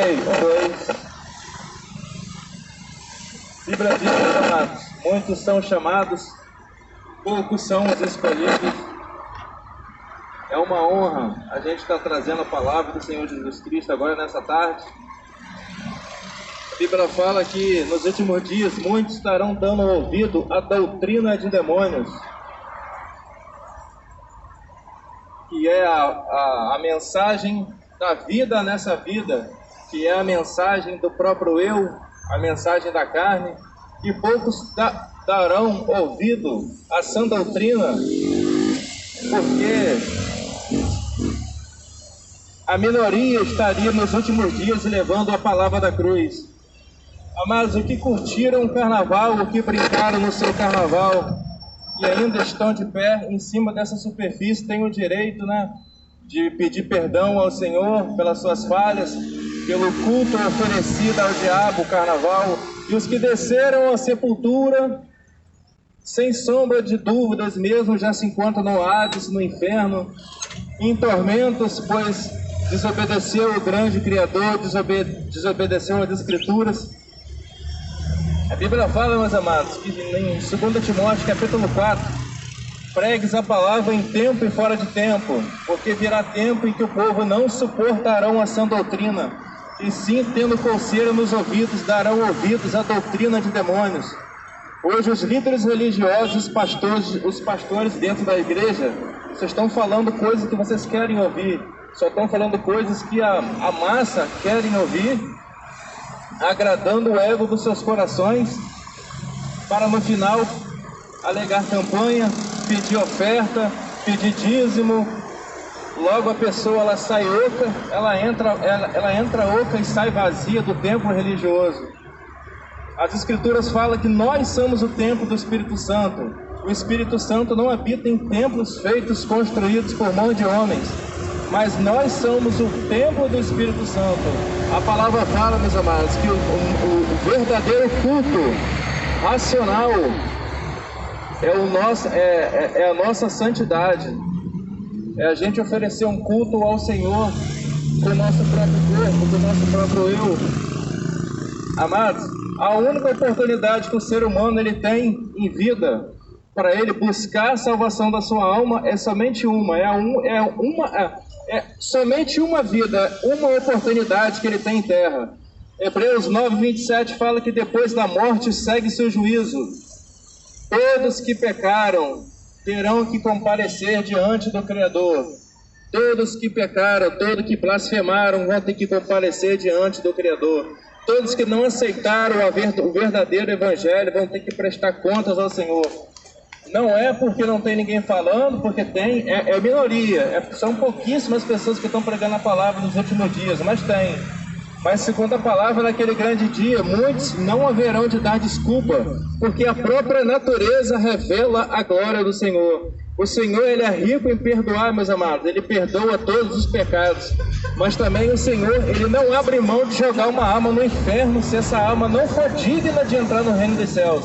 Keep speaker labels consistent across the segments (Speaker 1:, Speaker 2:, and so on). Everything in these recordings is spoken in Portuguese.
Speaker 1: 2. Bíblia diz, meus amados, muitos são chamados, poucos são os escolhidos. É uma honra a gente estar trazendo a palavra do Senhor Jesus Cristo agora nessa tarde. A Bíblia fala que nos últimos dias muitos estarão dando ouvido à doutrina de demônios, que é a mensagem da vida nessa vida, que é a mensagem do próprio eu, a mensagem da carne, e poucos darão ouvido à sã doutrina, porque a minoria estaria nos últimos dias levando a palavra da cruz. Amados, o que curtiram o carnaval, o que brincaram no seu carnaval, e ainda estão de pé em cima dessa superfície, têm o direito, de pedir perdão ao Senhor pelas suas falhas, pelo culto oferecido ao diabo, o carnaval. E os que desceram à sepultura, sem sombra de dúvidas mesmo, já se encontram no Hades, no inferno, em tormentos, pois desobedeceu o grande Criador, desobedeceu as Escrituras. A Bíblia fala, meus amados, que em 2 Timóteo, capítulo 4, pregues a palavra em tempo e fora de tempo, porque virá tempo em que o povo não suportarão a sã doutrina, e sim, tendo coceira nos ouvidos, darão ouvidos à doutrina de demônios. Hoje os líderes religiosos, os pastores dentro da igreja, vocês estão falando coisas que vocês querem ouvir, só estão falando coisas que a massa querem ouvir, agradando o ego dos seus corações, para no final alegar campanha, pedir oferta, pedir dízimo. Logo a pessoa ela sai oca, ela entra oca e sai vazia do templo religioso. As Escrituras falam que nós somos o templo do Espírito Santo. O Espírito Santo não habita em templos feitos, construídos por mão de homens, mas nós somos o templo do Espírito Santo. A palavra fala, meus amados, que o verdadeiro culto racional é a nossa santidade. É a gente oferecer um culto ao Senhor com o nosso próprio corpo, com o nosso próprio eu. Amados, a única oportunidade que o ser humano ele tem em vida para ele buscar a salvação da sua alma é somente uma. É somente uma vida, uma oportunidade que ele tem em terra. Hebreus 9:27 fala que depois da morte segue-se o juízo. Todos que pecaram terão que comparecer diante do Criador. Todos que pecaram, todos que blasfemaram vão ter que comparecer diante do Criador. Todos que não aceitaram o verdadeiro Evangelho vão ter que prestar contas ao Senhor. Não é porque não tem ninguém falando, porque tem, é minoria. São pouquíssimas pessoas que estão pregando a palavra nos últimos dias, mas tem. Mas segundo a palavra, naquele grande dia, muitos não haverão de dar desculpa, porque a própria natureza revela a glória do Senhor. O Senhor, Ele é rico em perdoar, meus amados, Ele perdoa todos os pecados. Mas também o Senhor, Ele não abre mão de jogar uma alma no inferno, se essa alma não for digna de entrar no reino dos céus.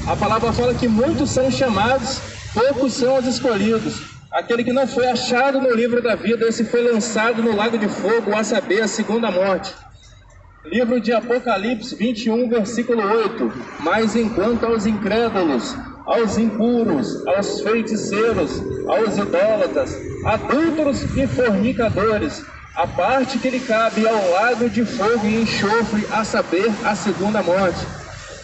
Speaker 1: A palavra fala que muitos são chamados, poucos são os escolhidos. Aquele que não foi achado no livro da vida, esse foi lançado no lago de fogo, a saber, a segunda morte. Livro de Apocalipse 21, versículo 8. Mas enquanto aos incrédulos, aos impuros, aos feiticeiros, aos idólatras, adúlteros e fornicadores, a parte que lhe cabe ao lago de fogo e enxofre, a saber, a segunda morte.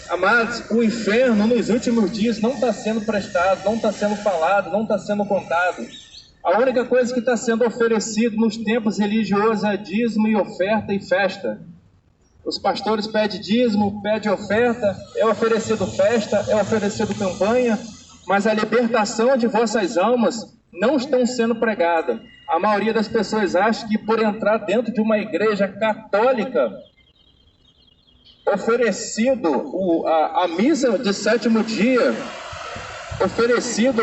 Speaker 1: Amados, o inferno nos últimos dias não está sendo prestado, não está sendo falado, não está sendo contado. A única coisa que está sendo oferecido nos tempos religiosos é dízimo e oferta e festa. Os pastores pedem dízimo, pedem oferta, é oferecido festa, é oferecido campanha, mas a libertação de vossas almas não estão sendo pregada. A maioria das pessoas acha que por entrar dentro de uma igreja católica, oferecido a missa de sétimo dia, oferecido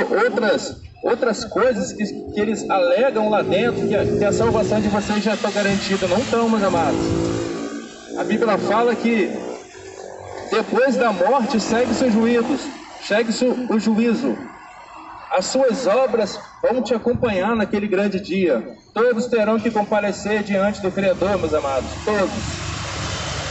Speaker 1: outras coisas que eles alegam lá dentro, que a salvação de vocês já está garantida. Não estão, meus amados. A Bíblia fala que depois da morte segue-se o juízo. As suas obras vão te acompanhar naquele grande dia. Todos terão que comparecer diante do Criador, meus amados, todos.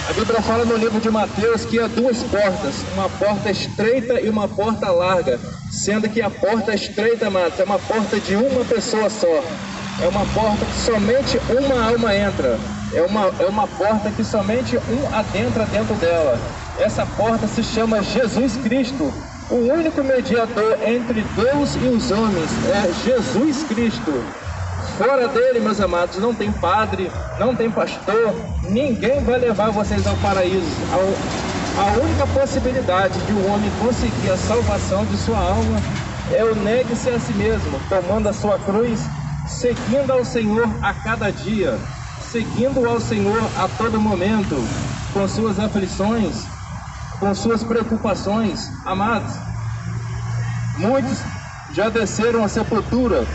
Speaker 1: A Bíblia fala no livro de Mateus que há duas portas, uma porta estreita e uma porta larga, sendo que a porta estreita, amados, é uma porta de uma pessoa só. É uma porta que somente uma alma entra. É uma porta que somente um adentra dentro dela. Essa porta se chama Jesus Cristo. O único mediador entre Deus e os homens é Jesus Cristo. Fora dele, meus amados, não tem padre, não tem pastor, ninguém vai levar vocês ao paraíso. A única possibilidade de um homem conseguir a salvação de sua alma é o negue-se a si mesmo, tomando a sua cruz, seguindo ao Senhor a cada dia, seguindo ao Senhor a todo momento, com suas aflições, com suas preocupações. Amados, muitos já desceram à sepultura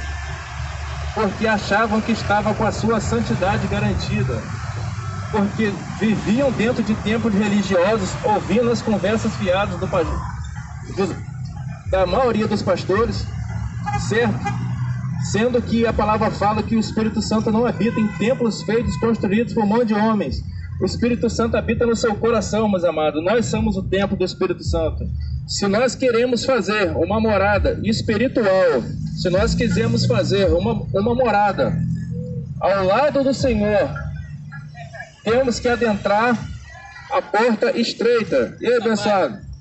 Speaker 1: porque achavam que estava com a sua santidade garantida, porque viviam dentro de templos religiosos, ouvindo as conversas fiadas da maioria dos pastores, certo? Sendo que a palavra fala que o Espírito Santo não habita em templos feitos, construídos por mão de homens. O Espírito Santo habita no seu coração, meus amados. Nós somos o templo do Espírito Santo. Se nós queremos fazer uma morada espiritual, se nós quisermos fazer uma morada ao lado do Senhor, temos que adentrar a porta estreita. E aí, abençoado?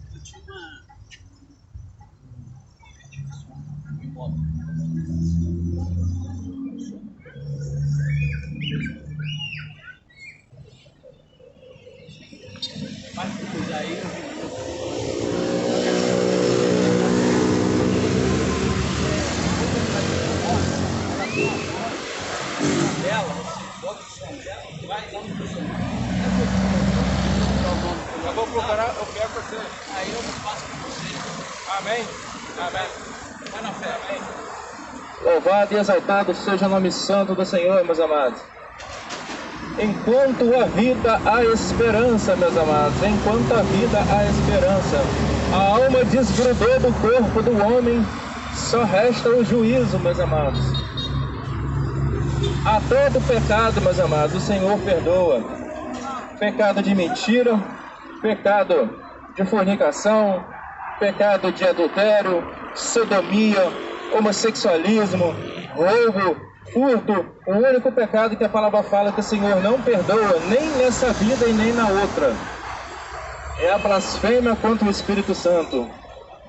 Speaker 2: Eu vou procurar, eu pego você. Aí eu faço com você. Amém? Amém. Vai na fé, amém.
Speaker 1: Louvado e exaltado seja o nome santo do Senhor, meus amados. Enquanto a vida há esperança, meus amados, enquanto a vida há esperança, a alma desgrudou do corpo do homem, só resta o juízo, meus amados. A todo pecado, meus amados, o Senhor perdoa. Pecado de mentira, pecado de fornicação, pecado de adultério, sodomia, homossexualismo, roubo, furto. O único pecado que a palavra fala que o Senhor não perdoa, nem nessa vida e nem na outra, é a blasfêmia contra o Espírito Santo.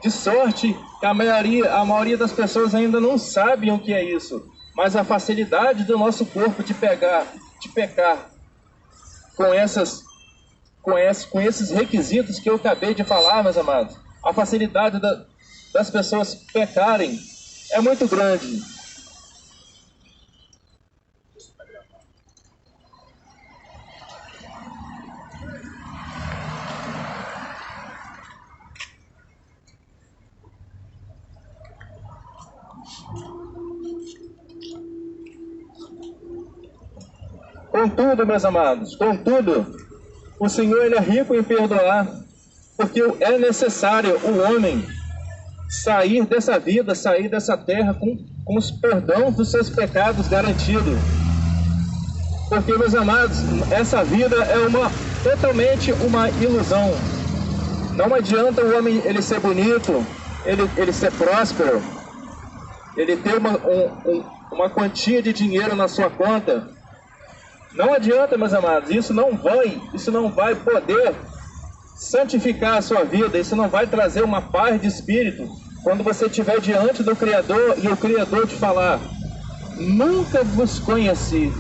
Speaker 1: De sorte que a maioria das pessoas ainda não sabem o que é isso, mas a facilidade do nosso corpo de pecar com esses requisitos que eu acabei de falar, meus amados, a facilidade das pessoas pecarem é muito grande. Contudo, meus amados, o Senhor ele é rico em perdoar, porque é necessário o homem sair dessa vida, sair dessa terra com os perdões dos seus pecados garantidos. Porque, meus amados, essa vida é totalmente uma ilusão. Não adianta o homem ele ser bonito, ele ser próspero, ele ter uma quantia de dinheiro na sua conta. Não adianta, meus amados, isso não vai poder santificar a sua vida, isso não vai trazer uma paz de espírito quando você estiver diante do Criador e o Criador te falar: nunca vos conheci.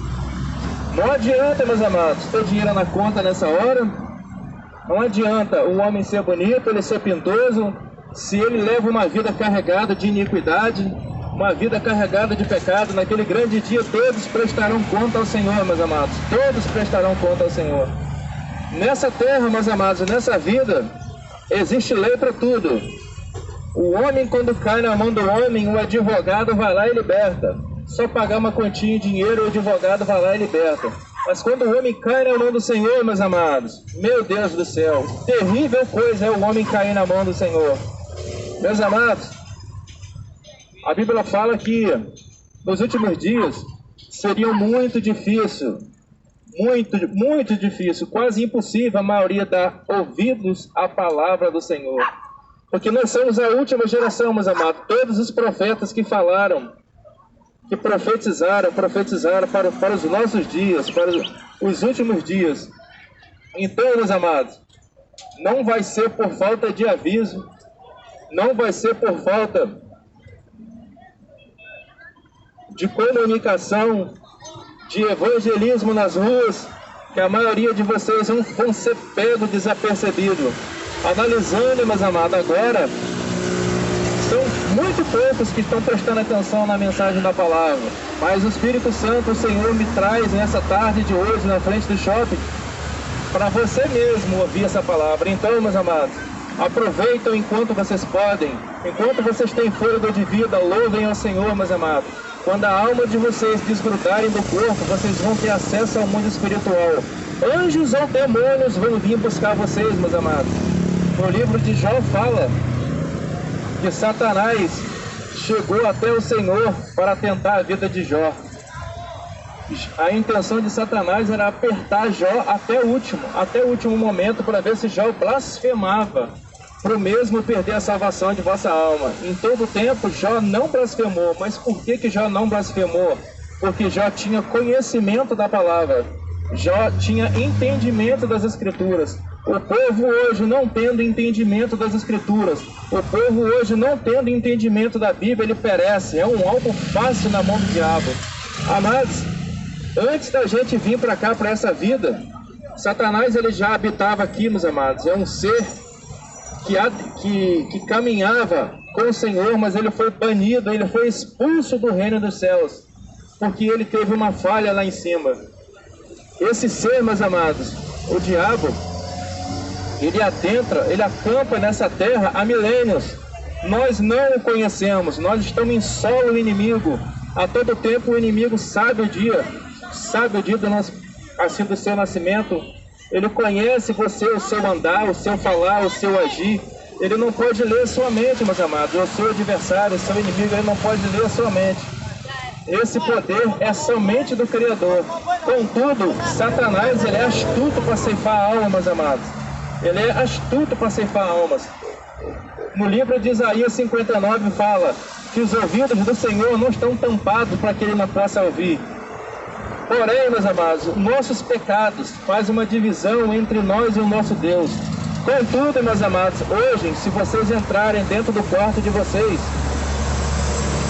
Speaker 1: Não adianta, meus amados, ter dinheiro na conta nessa hora, não adianta o homem ser bonito, ele ser pintoso, se ele leva uma vida carregada de iniquidade, uma vida carregada de pecado. Naquele grande dia todos prestarão conta ao Senhor, meus amados, todos prestarão conta ao Senhor. Nessa terra, meus amados, nessa vida, existe lei para tudo. O homem, quando cai na mão do homem, o advogado vai lá e liberta. Só pagar uma quantia de dinheiro, o advogado vai lá e liberta. Mas quando o homem cai na mão do Senhor, meus amados, meu Deus do céu, terrível coisa é o homem cair na mão do Senhor. Meus amados, A Bíblia fala que nos últimos dias seria muito difícil, muito difícil, quase impossível a maioria dar ouvidos à palavra do Senhor. Porque nós somos a última geração, meus amados. Todos os profetas que falaram, que profetizaram para os nossos dias, para os últimos dias. Então, meus amados, não vai ser por falta de aviso, não vai ser por falta de comunicação, de evangelismo nas ruas, que a maioria de vocês vão ser pegos desapercebido. Analisando, meus amados, agora, são muito poucos que estão prestando atenção na mensagem da palavra. Mas o Espírito Santo, o Senhor, me traz nessa tarde de hoje, na frente do shopping, para você mesmo ouvir essa palavra. Então, meus amados, aproveitem enquanto vocês podem, enquanto vocês têm fôlego de vida, louvem ao Senhor, meus amados. Quando a alma de vocês desgrudarem do corpo, vocês vão ter acesso ao mundo espiritual. Anjos ou demônios vão vir buscar vocês, meus amados. No livro de Jó fala que Satanás chegou até o Senhor para tentar a vida de Jó. A intenção de Satanás era apertar Jó até o último momento, para ver se Jó blasfemava, para o mesmo perder a salvação de vossa alma. Em todo o tempo, Jó não blasfemou. Mas por que Jó não blasfemou? Porque Jó tinha conhecimento da palavra. Jó tinha entendimento das Escrituras. O povo hoje não tendo entendimento das Escrituras, o povo hoje não tendo entendimento da Bíblia, ele perece. É um alvo fácil na mão do diabo. Amados, antes da gente vir para cá, para essa vida, Satanás ele já habitava aqui, meus amados. É um ser que caminhava com o Senhor, mas ele foi banido, ele foi expulso do reino dos céus, porque ele teve uma falha lá em cima. Esse ser, meus amados, o diabo, ele acampa nessa terra há milênios. Nós não o conhecemos, nós estamos em solo inimigo. A todo tempo o inimigo sabe o dia do seu nascimento. Ele conhece você, o seu andar, o seu falar, o seu agir. Ele não pode ler sua mente, meus amados. O seu adversário, o seu inimigo, ele não pode ler sua mente. Esse poder é somente do Criador. Contudo, Satanás, ele é astuto para ceifar a alma, meus amados. Ele é astuto para ceifar almas. No livro de Isaías 59 fala que os ouvidos do Senhor não estão tampados para que ele não possa ouvir. Porém, meus amados, nossos pecados fazem uma divisão entre nós e o nosso Deus. Contudo, meus amados, hoje, se vocês entrarem dentro do quarto de vocês,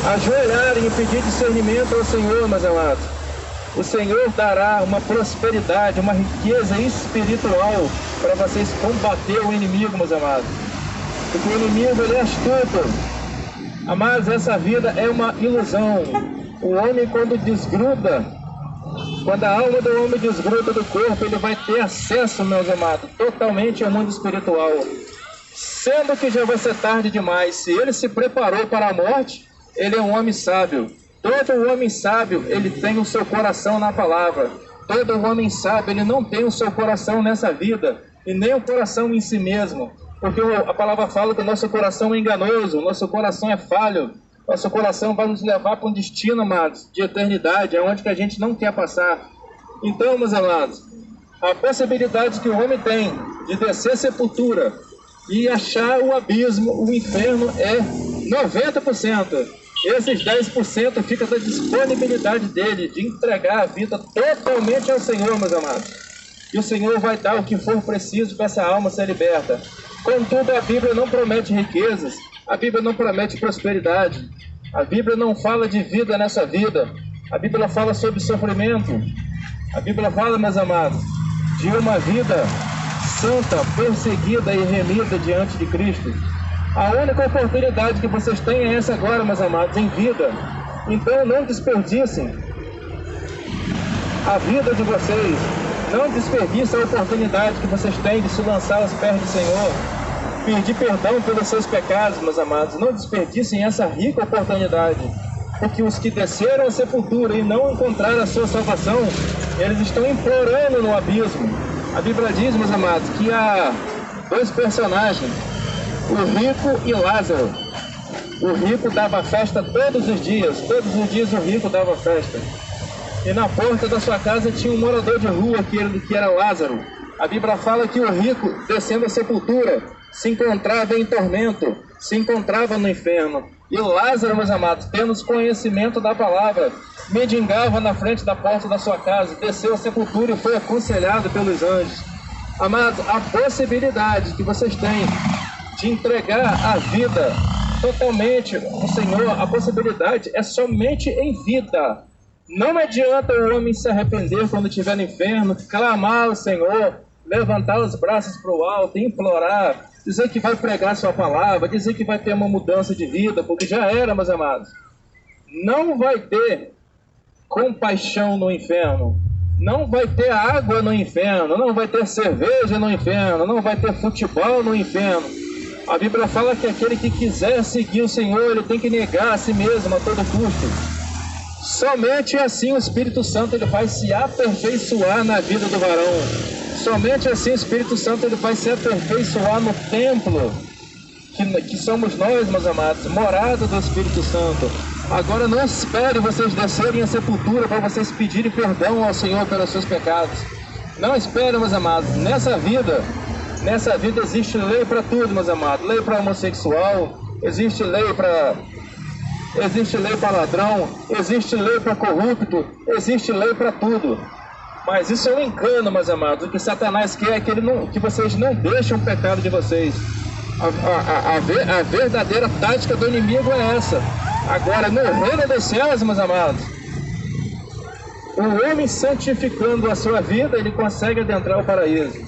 Speaker 1: ajoelharem e pedir discernimento ao Senhor, meus amados, o Senhor dará uma prosperidade, uma riqueza espiritual para vocês combater o inimigo, meus amados. Porque o inimigo, ele é astuto. Amados, essa vida é uma ilusão. O homem, quando a alma do homem desgruda do corpo, ele vai ter acesso, meus amados, totalmente ao mundo espiritual. Sendo que já vai ser tarde demais. Se ele se preparou para a morte, ele é um homem sábio. Todo homem sábio, ele tem o seu coração na palavra. Todo homem sábio, ele não tem o seu coração nessa vida, e nem o coração em si mesmo. Porque a palavra fala que o nosso coração é enganoso, o nosso coração é falho. Nosso coração vai nos levar para um destino, amados, de eternidade, aonde que a gente não quer passar. Então, meus amados, a possibilidade que o homem tem de descer a sepultura e achar o abismo, o inferno, é 90%. Esses 10% fica da disponibilidade dele de entregar a vida totalmente ao Senhor, meus amados. E o Senhor vai dar o que for preciso para essa alma ser liberta. Contudo, a Bíblia não promete riquezas, a Bíblia não promete prosperidade, a Bíblia não fala de vida nessa vida, a Bíblia fala sobre sofrimento, a Bíblia fala, meus amados, de uma vida santa, perseguida e remida diante de Cristo. A única oportunidade que vocês têm é essa agora, meus amados, em vida. Então não desperdicem a vida de vocês. Não desperdicem a oportunidade que vocês têm de se lançar aos pés do Senhor. Pedir perdão pelos seus pecados, meus amados. Não desperdicem essa rica oportunidade. Porque os que desceram a sepultura e não encontraram a sua salvação, eles estão implorando no abismo. A Bíblia diz, meus amados, que há dois personagens, o rico e Lázaro. o rico dava festa todos os dias o rico dava festa. E na porta da sua casa tinha um morador de rua que era Lázaro. A Bíblia fala que o rico, descendo a sepultura, se encontrava em tormento, se encontrava no inferno. E Lázaro, meus amados, tendo conhecimento da palavra, mendigava na frente da porta da sua casa, desceu a sepultura e foi aconselhado pelos anjos. Amados, a possibilidade que vocês têm de entregar a vida totalmente ao Senhor, a possibilidade é somente em vida. Não adianta o homem se arrepender quando estiver no inferno, clamar ao Senhor, levantar os braços para o alto, implorar, dizer que vai pregar sua palavra, dizer que vai ter uma mudança de vida, porque já era, meus amados. Não vai ter compaixão no inferno, não vai ter água no inferno, não vai ter cerveja no inferno, não vai ter futebol no inferno. A Bíblia fala que aquele que quiser seguir o Senhor, ele tem que negar a si mesmo a todo custo. Somente assim o Espírito Santo ele vai se aperfeiçoar na vida do varão. Somente assim o Espírito Santo ele vai se aperfeiçoar no templo, que somos nós, meus amados, morada do Espírito Santo. Agora não espere vocês descerem a sepultura para vocês pedirem perdão ao Senhor pelos seus pecados. Não espere, meus amados. Nessa vida existe lei para tudo, meus amados. Lei para homossexual, existe lei para ladrão, existe lei para corrupto, existe lei para tudo. Mas isso é um engano, meus amados. O que Satanás quer é que vocês não deixem o pecado de vocês. A verdadeira tática do inimigo é essa. Agora, no reino dos céus, meus amados, o homem santificando a sua vida, ele consegue adentrar o paraíso.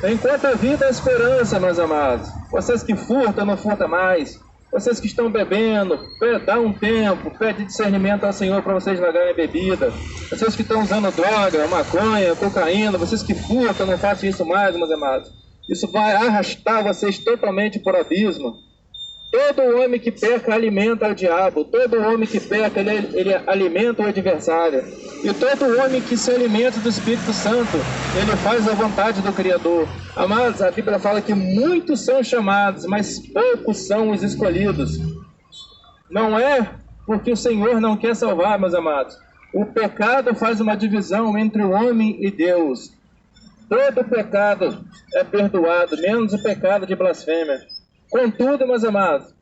Speaker 1: Enquanto a vida é esperança, meus amados. Vocês que furtam, não furtam mais. Vocês que estão bebendo, dá um tempo, pede discernimento ao Senhor para vocês largarem bebida. Vocês que estão usando droga, maconha, cocaína, vocês que furtam, não façam isso mais, meus amados. Isso vai arrastar vocês totalmente por abismo. Todo homem que peca alimenta o diabo. Todo homem que peca, ele alimenta o adversário. E todo homem que se alimenta do Espírito Santo, ele faz a vontade do Criador. Amados, a Bíblia fala que muitos são chamados, mas poucos são os escolhidos. Não é porque o Senhor não quer salvar, meus amados. O pecado faz uma divisão entre o homem e Deus. Todo pecado é perdoado, menos o pecado de blasfêmia. Contudo, meus amados,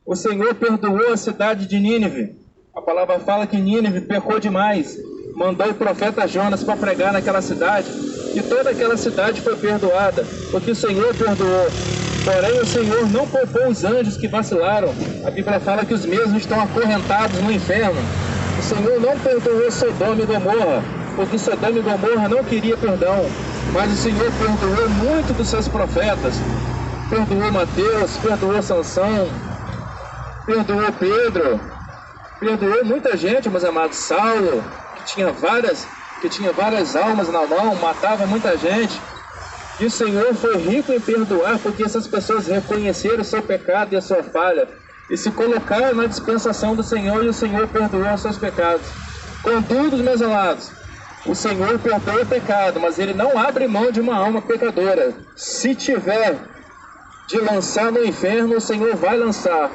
Speaker 1: o Senhor perdoou a cidade de Nínive. A palavra fala que Nínive pecou demais. Mandou o profeta Jonas para pregar naquela cidade. E toda aquela cidade foi perdoada, porque o Senhor perdoou. Porém, o Senhor não poupou os anjos que vacilaram. A Bíblia fala que os mesmos estão acorrentados no inferno. O Senhor não perdoou Sodoma e Gomorra, porque Sodoma e Gomorra não queria perdão. Mas o Senhor perdoou muito dos seus profetas. Perdoou Mateus, perdoou Sansão, perdoou Pedro, perdoou muita gente, meus amados. Saulo, que tinha várias almas na mão, matava muita gente. E o Senhor foi rico em perdoar, porque essas pessoas reconheceram o seu pecado e a sua falha, e se colocaram na dispensação do Senhor, e o Senhor perdoou os seus pecados. Contudo, meus amados, o Senhor perdoa o pecado, mas Ele não abre mão de uma alma pecadora. Se tiver de lançar no inferno, o Senhor vai lançar.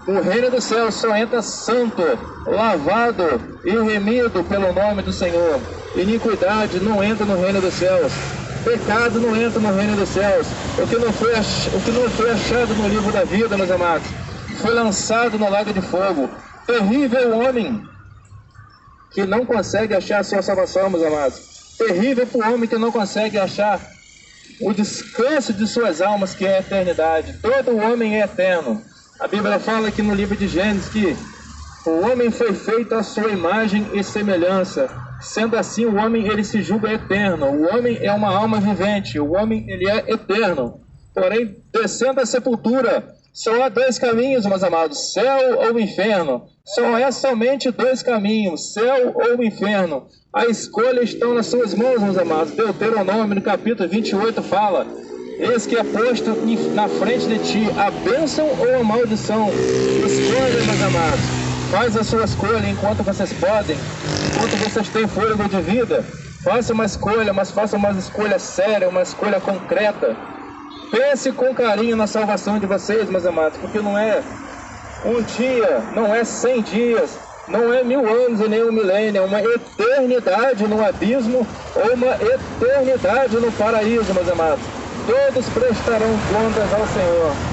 Speaker 1: No reino do céu só entra santo, lavado e remido pelo nome do Senhor. Iniquidade não entra no reino dos céus. Pecado não entra no reino dos céus. O que não foi achado no livro da vida, meus amados, foi lançado no lago de fogo. Terrível homem que não consegue achar a sua salvação, meus amados. Terrível para o homem que não consegue achar o descanso de suas almas, que é a eternidade. Todo homem é eterno. A Bíblia fala aqui no livro de Gênesis que o homem foi feito à sua imagem e semelhança. Sendo assim, o homem ele se julga eterno. O homem é uma alma vivente. O homem ele é eterno. Porém, descendo a sepultura, só há dois caminhos, meus amados: céu ou inferno. Só é somente dois caminhos: céu ou inferno. A escolha está nas suas mãos, meus amados. Deuteronômio, no capítulo 28, fala: eis que é posto na frente de ti a bênção ou a maldição. Escolha, meus amados. Faz a sua escolha enquanto vocês podem, enquanto vocês têm fôlego de vida. Faça uma escolha, mas faça uma escolha séria, uma escolha concreta. Pense com carinho na salvação de vocês, meus amados, porque não é Um dia não é 100 dias, não é 1000 anos e nem um milênio, é uma eternidade no abismo ou uma eternidade no paraíso, meus amados. Todos prestarão contas ao Senhor.